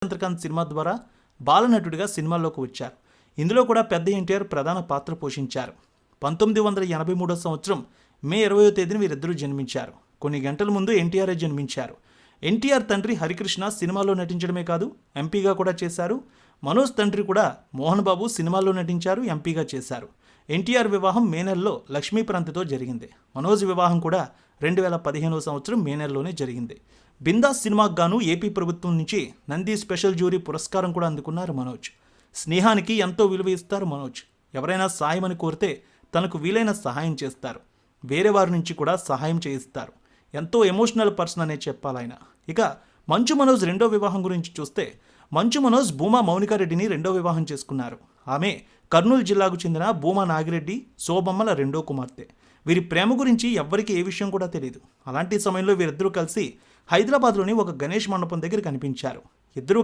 Chandrakant cinema ద్వారా బాలనటుడిగా సినిమాల్లోకి వచ్చారు. ఇందులో కూడా పెద్ద ఎన్టీఆర్ ప్రధాన పాత్ర పోషించారు. 1983 సంవత్సరం మే 20వ తేదీన వీరిద్దరూ జన్మించారు. కొన్ని గంటల ముందు ఎన్టీఆర్ జన్మించారు. ఎన్టీఆర్ తండ్రి హరికృష్ణ సినిమాలో నటించడమే కాదు ఎంపీగా కూడా చేశారు. మనోజ్ తండ్రి కూడా మోహన్ బాబు సినిమాల్లో నటించారు, ఎంపీగా చేశారు. ఎన్టీఆర్ వివాహం మే నెలలో లక్ష్మీప్రాంతితో జరిగింది. మనోజ్ వివాహం కూడా 2015 సంవత్సరం మే నెలలోనే జరిగింది. బిందాస్ సినిమాకు గాను ఏపీ ప్రభుత్వం నుంచి నంది స్పెషల్ జ్యూరీ పురస్కారం కూడా అందుకున్నారు మనోజ్. స్నేహానికి ఎంతో విలువ ఇస్తారు మనోజ్. ఎవరైనా సాయం అని కోరితే తనకు వీలైన సహాయం చేస్తారు. వేరే వారి నుంచి కూడా సహాయం చేయిస్తారు. ఎంతో ఎమోషనల్ పర్సన్ అనే చెప్పాలయన. ఇక మంచు మనోజ్ రెండో వివాహం గురించి చూస్తే మంచు మనోజ్ భూమా మౌనికారెడ్డిని రెండో వివాహం చేసుకున్నారు. ఆమె కర్నూలు జిల్లాకు చెందిన భూమా నాగిరెడ్డి శోభమ్మల రెండో కుమార్తె. వీరి ప్రేమ గురించి ఎవ్వరికి ఏ విషయం కూడా తెలియదు. అలాంటి సమయంలో వీరిద్దరూ కలిసి హైదరాబాద్లోని ఒక గణేష్ మండపం దగ్గర కనిపించారు. ఇద్దరూ